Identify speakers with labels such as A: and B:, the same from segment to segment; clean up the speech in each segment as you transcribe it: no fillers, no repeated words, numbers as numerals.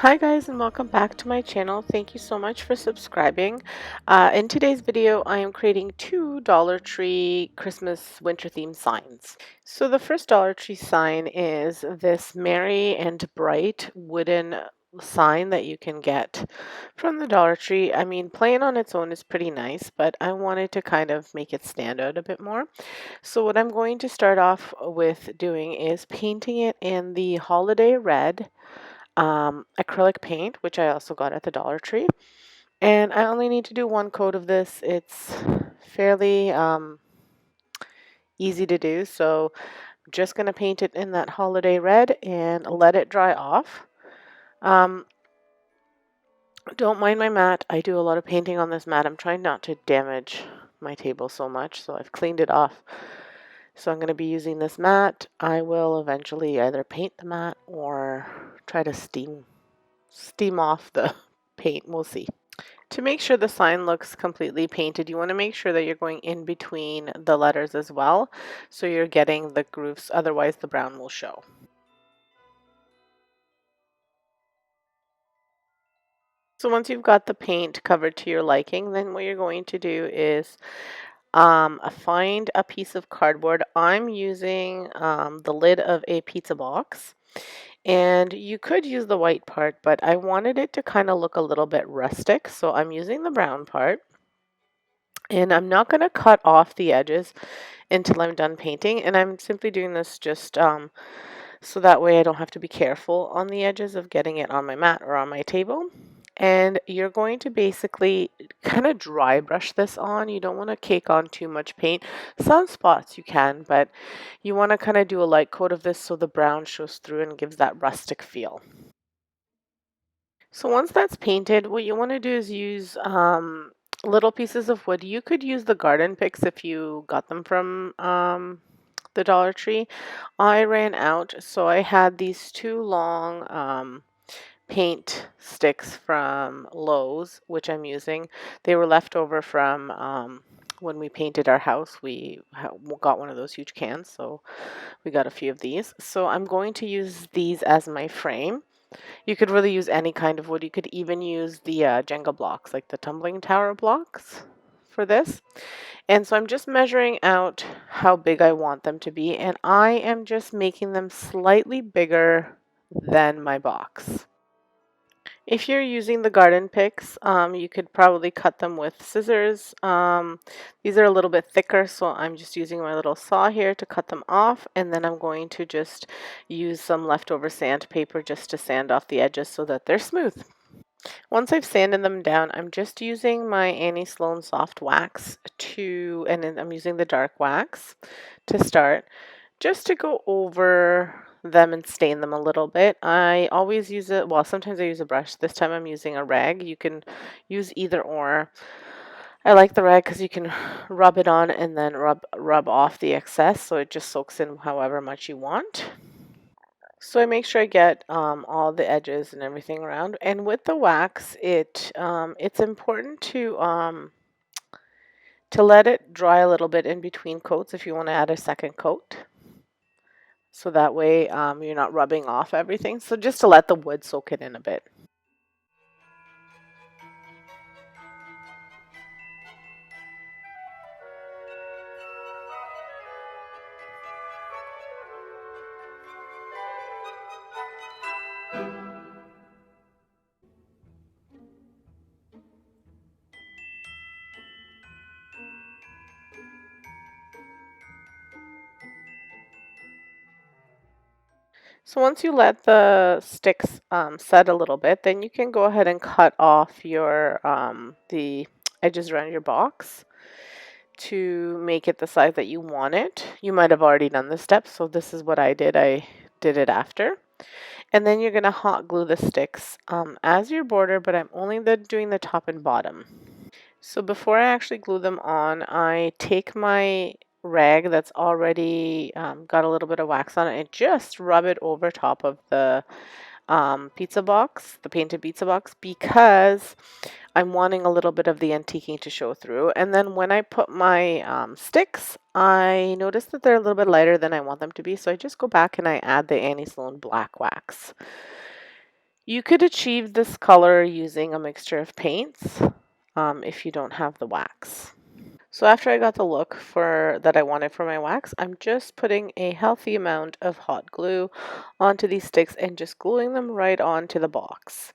A: Hi guys, and welcome back to my channel. Thank you so much for subscribing. In today's video I am creating two Dollar Tree Christmas winter theme signs. So the first Dollar Tree sign is this merry and bright wooden sign that you can get from the Dollar Tree. I mean, plain on its own is pretty nice, but I wanted to kind of make it stand out a bit more. So what I'm going to start off with doing is painting it in the holiday red acrylic paint, which I also got at the Dollar Tree. And I only need to do one coat of this. It's fairly easy to do. So I'm just going to paint it in that holiday red and let it dry off. Um, don't mind my mat. I do a lot of painting on this mat. I'm trying not to damage my table so much, so I've cleaned it off. So I'm going to be using this mat. I will eventually either paint the mat or try to steam off the paint. We'll see. To make sure the sign looks completely painted, you want to make sure that you're going in between the letters as well, so you're getting the grooves, otherwise the brown will show. So once you've got the paint covered to your liking, then what you're going to do is find a piece of cardboard. I'm using the lid of a pizza box. And you could use the white part, but I wanted it to kind of look a little bit rustic, so I'm using the brown part. And I'm not going to cut off the edges until I'm done painting, and I'm simply doing this just so that way I don't have to be careful on the edges of getting it on my mat or on my table. And you're going to basically kind of dry brush this on. You don't want to cake on too much paint. Some spots you can, but you want to kind of do a light coat of this so the brown shows through and gives that rustic feel. So once that's painted, what you want to do is use little pieces of wood. You could use the garden picks if you got them from the Dollar Tree. I ran out, so I had these two long paint sticks from Lowe's, which I'm using. They were left over from when we painted our house. We got one of those huge cans, so we got a few of these. So I'm going to use these as my frame. You could really use any kind of wood. You could even use the Jenga blocks, like the tumbling tower blocks for this. And so I'm just measuring out how big I want them to be, and I am just making them slightly bigger than my box. If you're using the garden picks, you could probably cut them with scissors. These are a little bit thicker, so I'm just using my little saw here to cut them off, and then I'm going to just use some leftover sandpaper just to sand off the edges so that they're smooth. Once I've sanded them down, I'm just using my Annie Sloan soft wax and then I'm using the dark wax to start, just to go over them and stain them a little bit. I always use it, well, sometimes I use a brush. This time I'm using a rag. You can use either or. I like the rag because you can rub it on and then rub off the excess, so it just soaks in however much you want. So I make sure I get all the edges and everything around. And with the wax, it's important to let it dry a little bit in between coats if you want to add a second coat. So that way you're not rubbing off everything. So just to let the wood soak it in a bit. So once you let the sticks set a little bit, then you can go ahead and cut off the edges around your box to make it the size that you want it. You might have already done this step, so this is what I did. I did it after. And then you're going to hot glue the sticks as your border, but I'm only doing the top and bottom. So before I actually glue them on, I take my rag that's already got a little bit of wax on it and just rub it over top of the pizza box, the painted pizza box, because I'm wanting a little bit of the antiquing to show through. And then when I put my sticks, I notice that they're a little bit lighter than I want them to be, so I just go back and I add the Annie Sloan black wax. You could achieve this color using a mixture of paints if you don't have the wax. So after I got the look that I wanted for my wax, I'm just putting a healthy amount of hot glue onto these sticks and just gluing them right onto the box.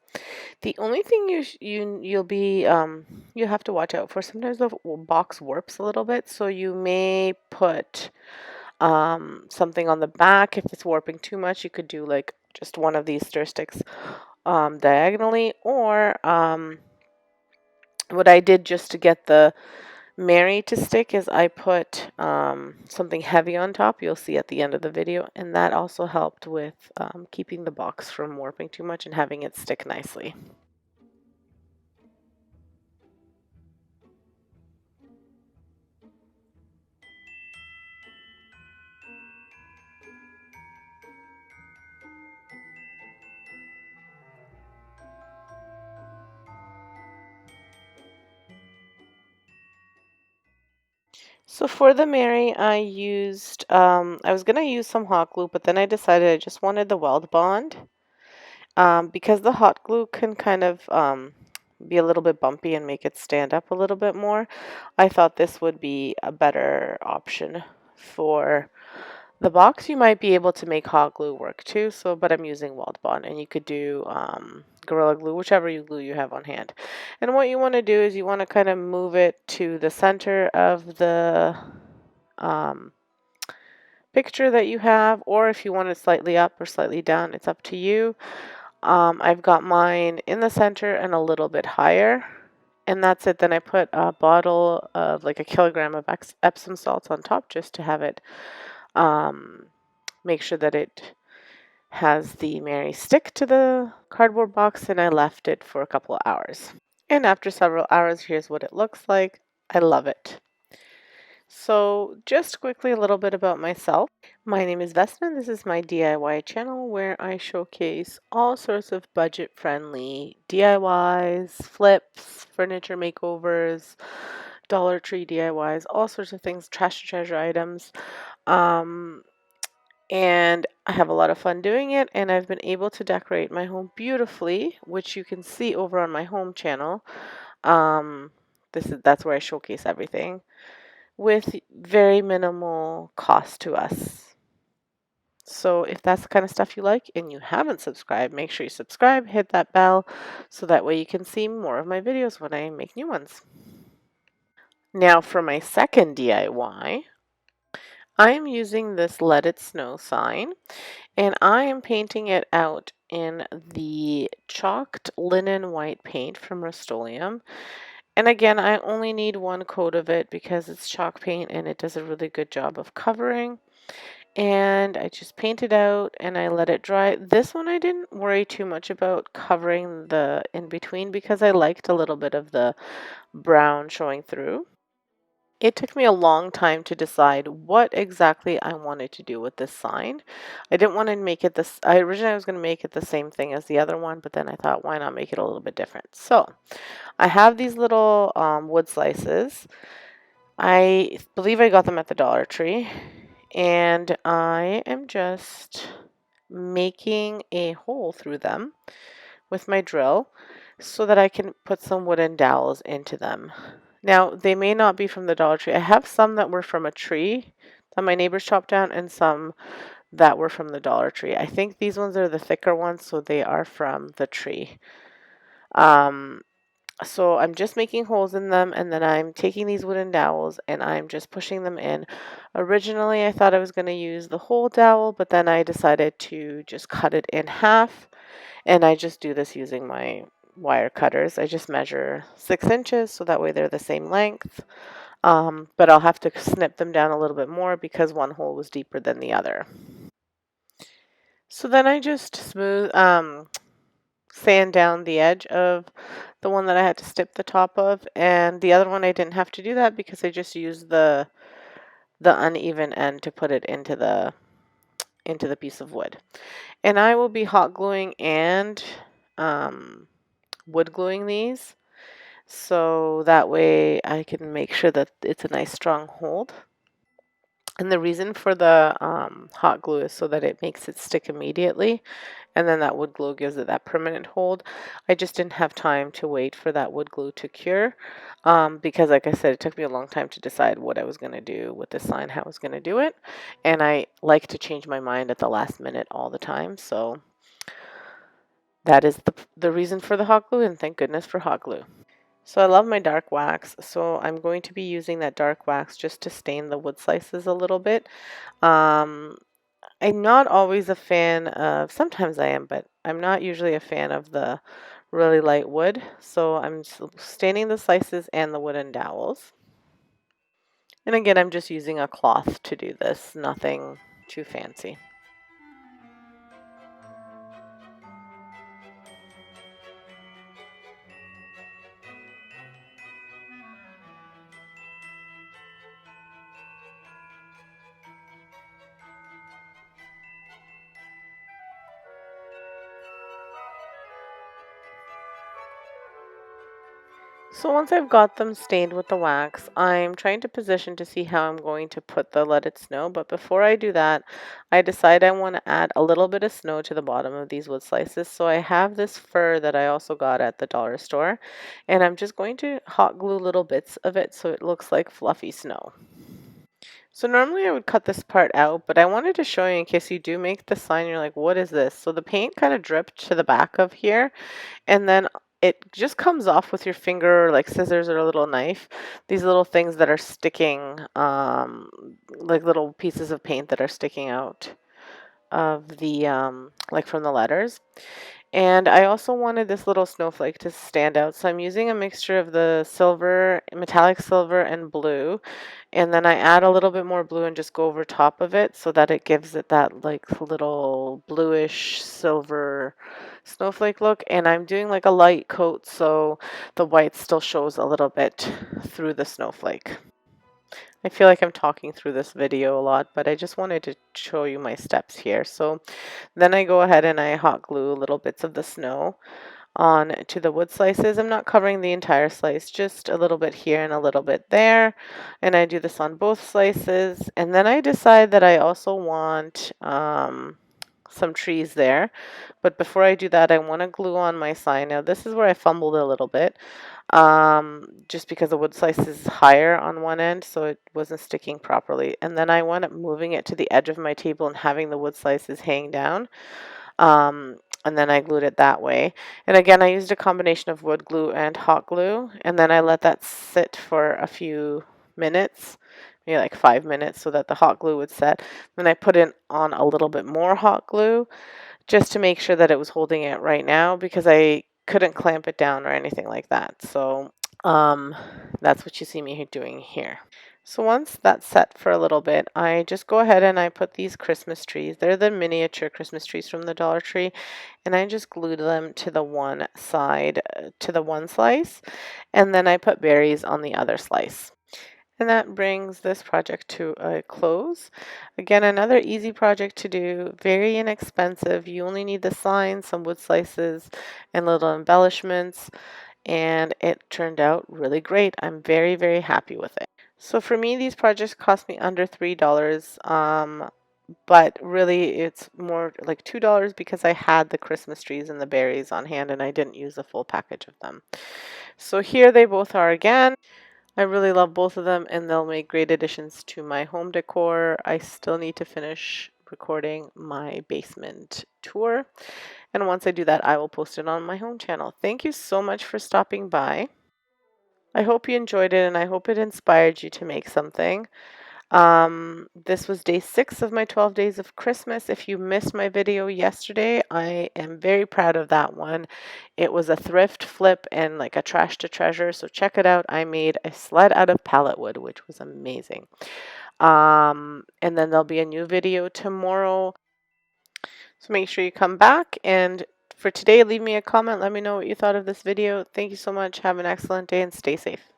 A: The only thing you have to watch out for, sometimes the box warps a little bit, so you may put something on the back. If it's warping too much, you could do like just one of these stir sticks diagonally, or what I did just to get the Mary to stick is I put something heavy on top, you'll see at the end of the video, and that also helped with keeping the box from warping too much and having it stick nicely. So for the Mary, I was going to use some hot glue, but then I decided I just wanted the weld bond. Because the hot glue can kind of be a little bit bumpy and make it stand up a little bit more, I thought this would be a better option for the box. You might be able to make hot glue work too, but I'm using Weld Bond, and you could do Gorilla Glue, whichever glue you have on hand. And what you want to do is you want to kind of move it to the center of the um, picture that you have, or if you want it slightly up or slightly down, it's up to you. I've got mine in the center and a little bit higher, and that's it. Then I put a bottle of like a kilogram of Epsom salts on top just to have it make sure that it has the Mary stick to the cardboard box, and I left it for a couple of hours. And after several hours, here's what it looks like. I love it. So just quickly a little bit about myself. My name is Vesna. This is my DIY channel where I showcase all sorts of budget-friendly DIYs, flips, furniture makeovers, Dollar Tree DIYs, all sorts of things, trash to treasure items. And I have a lot of fun doing it, and I've been able to decorate my home beautifully, which you can see over on my home channel. Um, that's where I showcase everything with very minimal cost to us. So if that's the kind of stuff you like and you haven't subscribed, make sure you subscribe, hit that bell, so that way you can see more of my videos when I make new ones. Now for my second DIY, I am using this Let It Snow sign, and I am painting it out in the chalked linen white paint from Rust-Oleum. And again, I only need one coat of it because it's chalk paint and it does a really good job of covering. And I just paint it out and I let it dry. This one I didn't worry too much about covering the in between because I liked a little bit of the brown showing through. It took me a long time to decide what exactly I wanted to do with this sign. I didn't want to make it this, I originally was going to make it the same thing as the other one, but then I thought, why not make it a little bit different? So I have these little wood slices. I believe I got them at the Dollar Tree, and I am just making a hole through them with my drill so that I can put some wooden dowels into them. Now, they may not be from the Dollar Tree. I have some that were from a tree that my neighbors chopped down and some that were from the Dollar Tree. I think these ones are the thicker ones, so they are from the tree. So I'm just making holes in them, and then I'm taking these wooden dowels and I'm just pushing them in. Originally, I thought I was going to use the whole dowel, but then I decided to just cut it in half, and I just do this using my wire cutters. I just measure 6 inches so that way they're the same length. But I'll have to snip them down a little bit more because one hole was deeper than the other. So then I just sand down the edge of the one that I had to snip the top of, and the other one I didn't have to do that because I just used the uneven end to put it into the piece of wood. And I will be hot gluing and wood gluing these, so that way I can make sure that it's a nice strong hold. And the reason for the hot glue is so that it makes it stick immediately, and then that wood glue gives it that permanent hold. I just didn't have time to wait for that wood glue to cure, because like I said, it took me a long time to decide what I was going to do with this sign, how I was going to do it, and I like to change my mind at the last minute all the time, so that is the reason for the hot glue, and thank goodness for hot glue. So I love my dark wax, so I'm going to be using that dark wax just to stain the wood slices a little bit. Um, I'm not always a fan of, sometimes I am, but I'm not usually a fan of the really light wood. So I'm staining the slices and the wooden dowels. And again, I'm just using a cloth to do this, nothing too fancy. So once I've got them stained with the wax, I'm trying to position to see how I'm going to put the Let It Snow. But before I do that, I decide I want to add a little bit of snow to the bottom of these wood slices. So I have this fur that I also got at the dollar store, and I'm just going to hot glue little bits of it so it looks like fluffy snow. So normally I would cut this part out, but I wanted to show you in case you do make the sign, you're like, what is this? So the paint kind of dripped to the back of here, and then it just comes off with your finger, like scissors or a little knife. These little things that are sticking, like little pieces of paint that are sticking out of the, like from the letters. And I also wanted this little snowflake to stand out, so I'm using a mixture of the silver, metallic silver, and blue. And then I add a little bit more blue and just go over top of it so that it gives it that like little bluish silver snowflake look. And I'm doing like a light coat so the white still shows a little bit through the snowflake. I feel like I'm talking through this video a lot, but I just wanted to show you my steps here. So then I go ahead and I hot glue little bits of the snow on to the wood slices. I'm not covering the entire slice, just a little bit here and a little bit there. And I do this on both slices. And then I decide that I also want some trees there. But before I do that, I want to glue on my sign. Now this is where I fumbled a little bit, just because the wood slice is higher on one end, so it wasn't sticking properly. And then I wound up moving it to the edge of my table and having the wood slices hang down. And then I glued it that way. And again, I used a combination of wood glue and hot glue, and then I let that sit for a few minutes, maybe like 5 minutes, so that the hot glue would set. Then I put in on a little bit more hot glue just to make sure that it was holding it right now because I couldn't clamp it down or anything like that. So that's what you see me doing here. So once that's set for a little bit, I just go ahead and I put these Christmas trees. They're the miniature Christmas trees from the Dollar Tree, and I just glued them to the one side, to the one slice, and then I put berries on the other slice. And that brings this project to a close. Again, another easy project to do, very inexpensive. You only need the sign, some wood slices, and little embellishments, and it turned out really great. I'm very, very happy with it. So for me, these projects cost me under $3, but really it's more like $2 because I had the Christmas trees and the berries on hand and I didn't use the full package of them. So here they both are again. I really love both of them and they'll make great additions to my home decor. I still need to finish recording my basement tour. And once I do that, I will post it on my home channel. Thank you so much for stopping by. I hope you enjoyed it and I hope it inspired you to make something. This was day 6 of my 12 days of Christmas. If you missed my video yesterday, I am very proud of that one. It was a thrift flip and like a trash to treasure, so check it out. I made a sled out of pallet wood, which was amazing. And then there'll be a new video tomorrow. So make sure you come back, and for today, leave me a comment. Let me know what you thought of this video. Thank you so much. Have an excellent day and stay safe.